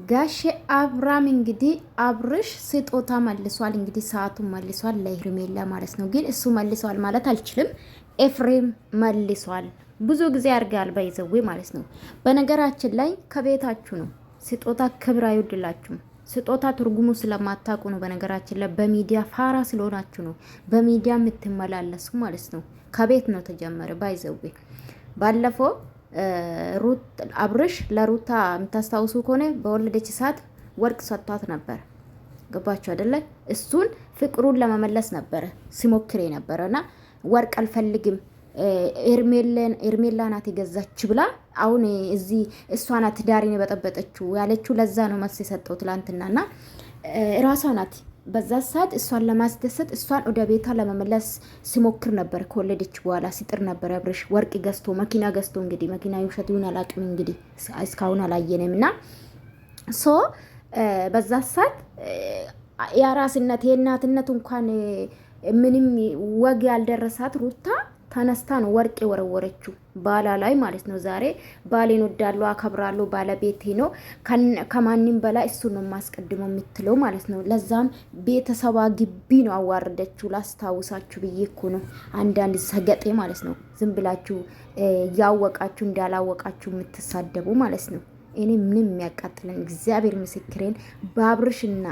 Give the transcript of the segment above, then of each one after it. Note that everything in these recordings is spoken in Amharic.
ጋሼ አብራም እንግዲህ አብርሽ ስጦታ መልሷል። እንግዲህ ሰዓቱን መልሷል ለሄርሜላ ማለት ነው። ግን እሱ መልሷል ማለት አልችልም። ኤፍሬም መልሷል። ብዙ ጊዜ አድርጋል ባይዘዌ ማለት ነው። በነገራችን ላይ ከቤታችሁ ነው ስጦታ ክብር አይወድላችሁም። ስጦታ ትርጉሙ ስለማታውቁ ነው። በነገራችን ላይ በሚዲያ ፋራ ስለሆናችሁ ነው በሚዲያ የምትመላለሱ ማለት ነው። ከቤት ነው ተጀመረ ባይዘዌ ባለፈው አብርሽ ለሩታ የምታስታውሱ ከሆነ በወለደች ሰዓት ወርቅ ሰጥቷት ነበር። ገባችሁ አይደለ? እሱን ፍቅሩን ለመመለስ ነበረ ሲሞክር የነበረና ወርቅ አልፈልግም ኤርሜላ ናት የገዛች ብላ አሁን እዚህ እሷ ናት ዳሪን የበጠበጠችው ያለችው። ለዛ ነው መልስ የሰጠው ትላንትናና ራሷ ናት በዛ ሰዓት እሷን ለማስደሰት እሷን ወደ ቤቷ ለመመለስ ሲሞክር ነበር። ከወለደች በኋላ ሲጥር ነበር አብርሽ ወርቅ ገዝቶ መኪና ገዝቶ። እንግዲህ መኪና ይውሸት ይሁን አላውቅም፣ እንግዲህ እስካሁን አላየንም። እና ሶ በዛ ሰዓት የአራስነት የእናትነት እንኳን ምንም ወግ ያልደረሳት ሩታ ተነስታ ነው ወርቅ የወረወረችው ባላ ላይ ማለት ነው። ዛሬ ባሌን ወዳለሁ አከብራለሁ ባለቤቴ ነው ከማንም በላይ እሱ ነው ማስቀድመው የምትለው ማለት ነው። ለዛም ቤተሰባ ግቢ ነው አዋረደችው። ላስታውሳችሁ ብዬ እኮ ነው። አንዳንድ ሰገጤ ማለት ነው ዝም ብላችሁ ያወቃችሁ እንዳላወቃችሁ የምትሳደቡ ማለት ነው። እኔ ምንም የሚያቃጥለን እግዚአብሔር ምስክሬን በአብርሽና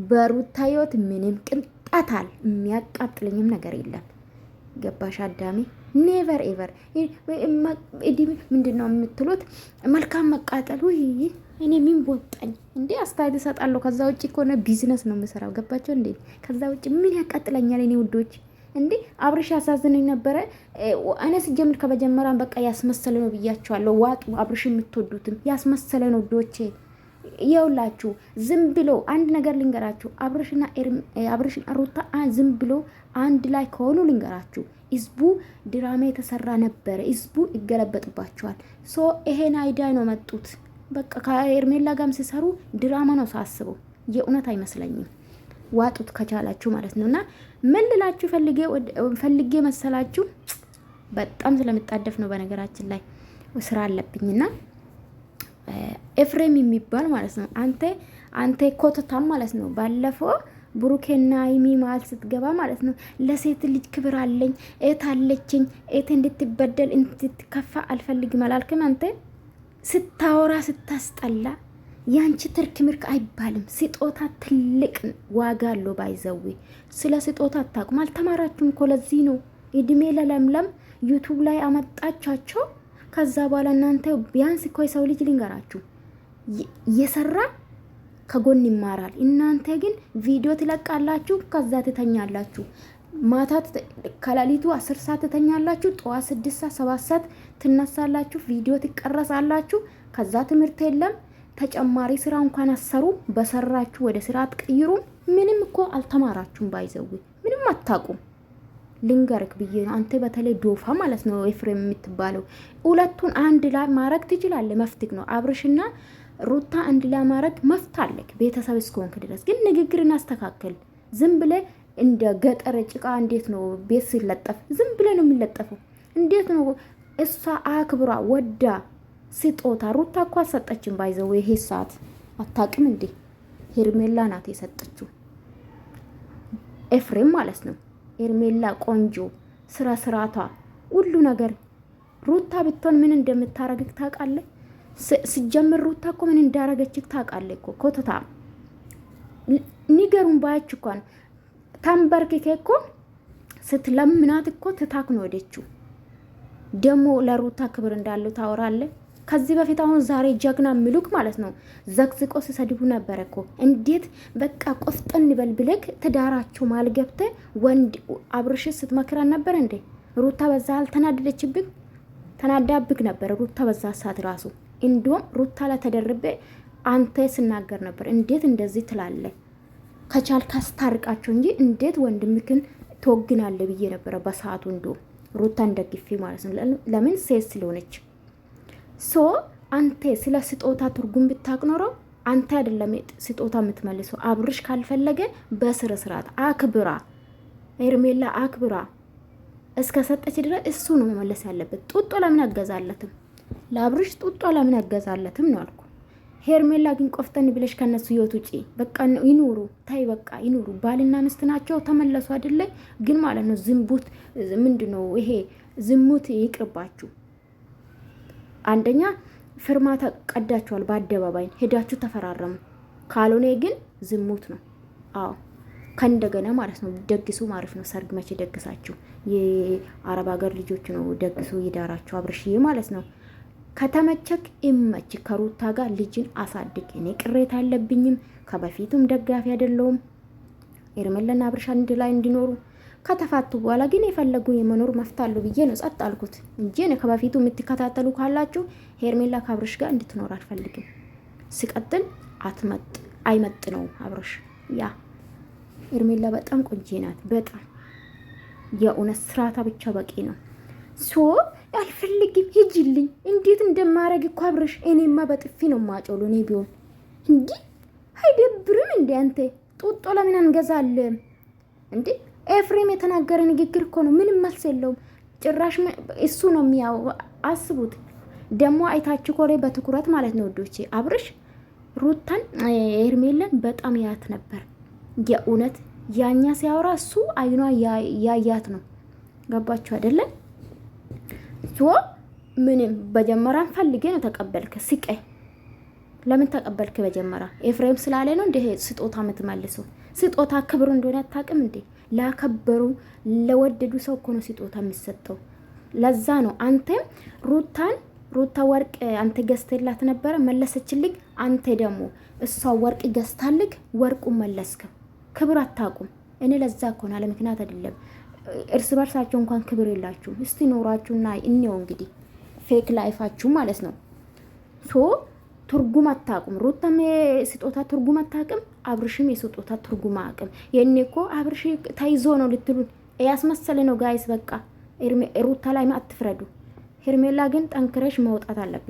በሩታ ህይወት ምንም ቅንጣታል የሚያቃጥለኝም ነገር የለም። ገባሽ አዳሚ? ኔቨር ኤቨር ምንድን ነው የምትሉት? መልካም መቃጠሉ እኔ ምን ቦጣኝ እንዴ? አስተያየት እሰጣለሁ። ከዛ ውጭ ከሆነ ቢዝነስ ነው የምሰራው። ገባቸው እንዴ? ከዛ ውጭ ምን ያቃጥለኛል? እኔ ውዶች እንዴ አብርሽ ያሳዝነኝ ነበረ። እኔ ስጀምር ከመጀመሪያም በቃ ያስመሰለ ነው ብያቸዋለሁ። ዋጡ አብርሽ የምትወዱትም ያስመሰለ ነው ውዶቼ። የውላችሁ ዝም ብሎ አንድ ነገር ልንገራችሁ። አብርሽና ሩታ ዝም ብሎ አንድ ላይ ከሆኑ ልንገራችሁ፣ ህዝቡ ድራማ የተሰራ ነበረ። ህዝቡ ይገለበጥባቸዋል። ሶ ይሄን አይዳይ ነው መጡት። በቃ ከኤርሜላ ጋርም ሲሰሩ ድራማ ነው ሳስበው፣ የእውነት አይመስለኝም። ዋጡት ከቻላችሁ ማለት ነውና ምን ልላችሁ ፈልጌ መሰላችሁ? በጣም ስለምጣደፍ ነው በነገራችን ላይ ስራ አለብኝና ኤፍሬም የሚባል ማለት ነው። አንተ ኮተታም ማለት ነው። ባለፈው ብሩኬና ሀይሚ መሀል ስትገባ ማለት ነው ለሴት ልጅ ክብር አለኝ እህት አለችኝ እህት እንድትበደል እንድትከፋ አልፈልግም አላልክም? አንተ ስታወራ ስታስጠላ። ያንቺ ትርክ ምርክ አይባልም። ስጦታ ትልቅ ዋጋ አለው። ባይዘዊ ስለ ስጦታ አታውቁም፣ አልተማራችሁም እኮ። ለዚህ ነው እድሜ ለለምለም ዩቱብ ላይ አመጣቻቸው። ከዛ በኋላ እናንተ ቢያንስ እኮ የሰው ልጅ ልንገራችሁ እየሰራ ከጎን ይማራል። እናንተ ግን ቪዲዮ ትለቃላችሁ፣ ከዛ ትተኛላችሁ። ማታ ከሌሊቱ 10 ሰዓት ትተኛላችሁ፣ ጠዋት 6 ሰዓት 7 ሰዓት ትነሳላችሁ፣ ቪዲዮ ትቀረጻላችሁ። ከዛ ትምህርት የለም፣ ተጨማሪ ስራ እንኳን አሰሩ። በሰራችሁ ወደ ስራ አትቀይሩም። ምንም እኮ አልተማራችሁም። ባይዘው ምንም አታውቁም። ልንገርክ ብዬ ነው። አንተ በተለይ ዶፋ ማለት ነው ኤፍሬም የምትባለው ሁለቱን አንድ ላይ ማረግ ትችላለህ። መፍትክ ነው አብርሽና ሩታ አንድ ላይ ማረግ መፍታለክ ቤተሰብ እስከሆንክ ድረስ። ግን ንግግርን አስተካከል። ዝም ብለ እንደ ገጠር ጭቃ እንዴት ነው ቤት ሲለጠፍ ዝም ብለ ነው የሚለጠፈው? እንዴት ነው እሷ አክብራ ወዳ ስጦታ ሩታ እኮ አሰጠችን። ባይዘው ይሄ ሰዓት አታውቅም እንዴ? ሄርሜላ ናት የሰጠችው ኤፍሬም ማለት ነው። ሄርሜላ ቆንጆ ስራቷ ሁሉ ነገር ሩታ ብትሆን ምን እንደምታረግክ ታውቃለህ? ሲጀምር ሩታ እኮ ምን እንዳረገችክ ታውቃለህ እኮ ኮተታ ንገሩን ባያች እንኳን ታንበርክኬ እኮ ስትለምናት እኮ ትታክ ነው ወደችው። ደግሞ ለሩታ ክብር እንዳለው ታወራለህ። ከዚህ በፊት አሁን ዛሬ ጀግና ምሉክ ማለት ነው ዘግዝቆ ሲሰድቡ ነበር እኮ። እንዴት በቃ ቆፍጠን በልብለክ ትዳራቸው ማልገብተ ወንድ አብርሽ ስትመክራን ነበር እንዴ? ሩታ በዛ አልተናደደችብክ? ተናዳብክ ነበር ሩታ በዛ ሰዓት ራሱ። እንዲሁም ሩታ ላይ ተደርቤ አንተ ስናገር ነበር። እንዴት እንደዚህ ትላለ? ከቻልክ አስታርቃቸው እንጂ እንዴት ወንድምክን ትወግናለህ ብዬ ነበረ በሰዓቱ። እንዲሁም ሩታ እንደግፊ ማለት ነው። ለምን ሴት ስለሆነች። ሶ አንተ ስለ ስጦታ ትርጉም ብታውቅ ኖሮ አንተ አይደለም ስጦታ የምትመልሰው። አብርሽ ካልፈለገ በስነ ስርዓት አክብራ፣ ሄርሜላ አክብራ እስከ ሰጠች ድረስ እሱ ነው መመለስ ያለበት። ጡጦ ለምን አገዛለትም? ለአብርሽ ጡጦ ለምን አገዛለትም ነው አልኩ። ሄርሜላ ግን ቆፍጠን ብለሽ ከነሱ ህይወት ውጪ። በቃ ይኑሩ፣ ታይ በቃ ይኑሩ። ባልና ሚስት ናቸው፣ ተመለሱ አይደለ? ግን ማለት ነው ዝንቡት ምንድነው ይሄ? ዝሙት ይቅርባችሁ። አንደኛ ፍርማታ ቀዳችኋል፣ በአደባባይ ሄዳችሁ ተፈራረሙ። ካልሆነ ግን ዝሙት ነው። አዎ ከእንደገና ማለት ነው ደግሱ ማለት ነው። ሰርግ መቼ ደግሳችሁ? የአረብ ሀገር ልጆች ነው ደግሱ ይዳራችሁ። አብርሽዬ ማለት ነው ከተመቸክ ይመች፣ ከሩታ ጋር ልጅን አሳድግ። እኔ ቅሬታ አለብኝም፣ ከበፊቱም ደጋፊ አይደለሁም። ሄርሜላና አብርሽ አንድ ላይ እንዲኖሩ ከተፋቱ በኋላ ግን የፈለጉ የመኖር መፍታሉ ብዬ ነው ጸጥ አልኩት እንጂ እኔ ከበፊቱ የምትከታተሉ ካላችሁ ሄርሜላ ከአብርሽ ጋር እንድትኖር አልፈልግም። ሲቀጥል አይመጥ ነው አብርሽ። ያ ሄርሜላ በጣም ቆንጆ ናት፣ በጣም የእውነት ስራታ ብቻ በቂ ነው። ሶ አልፈልግም፣ ሂጂልኝ። እንዴት እንደማረግ እኮ አብርሽ፣ እኔማ በጥፊ ነው ማጮሉ። እኔ ቢሆን እንዲህ አይደብርም እንዴ? አንተ ጡጦ ለምን አንገዛለን እንዴ? ኤፍሬም የተናገረ ንግግር እኮ ነው፣ ምንም መልስ የለውም። ጭራሽ እሱ ነው የሚያው። አስቡት ደግሞ አይታችሁ ኮሬ በትኩረት ማለት ነው ወዶቼ። አብርሽ ሩታን ሄርሜላን በጣም ያት ነበር የእውነት። ያኛ ሲያወራ እሱ አይኗ ያያት ነው። ገባችሁ አይደለም? ሶ ምንም በጀመራን ፈልጌ ነው ተቀበልከ። ስቀይ ለምን ተቀበልክ? በጀመራ ኤፍሬም ስላለ ነው እንደ ስጦታ የምትመልሰው። ስጦታ ክብሩ እንደሆነ አታውቅም እንዴ? ላከበሩ ለወደዱ ሰው እኮ ነው ስጦታ የሚሰጠው። ለዛ ነው አንተም ሩታ ወርቅ አንተ ገዝተላት ነበረ፣ መለሰችልክ። አንተ ደግሞ እሷ ወርቅ ገዝታልክ፣ ወርቁን መለስከ። ክብር አታውቁም። እኔ ለዛ እኮ ነው፣ ለምክንያት አይደለም። እርስ በርሳቸው እንኳን ክብር የላችሁ። እስቲ ኖራችሁና እኔው እንግዲህ ፌክ ላይፋችሁ ማለት ነው። ሶ ትርጉም አታውቁም። ሩታም የስጦታ ትርጉም አታውቅም፣ አብርሽም የስጦታ ትርጉም አያውቅም። የኔ እኮ አብርሽ ተይዞ ነው ልትሉን ያስመሰለ ነው ጋይስ። በቃ ሩታ ላይ አትፍረዱ። ሄርሜላ ግን ጠንክረሽ መውጣት አለብሽ።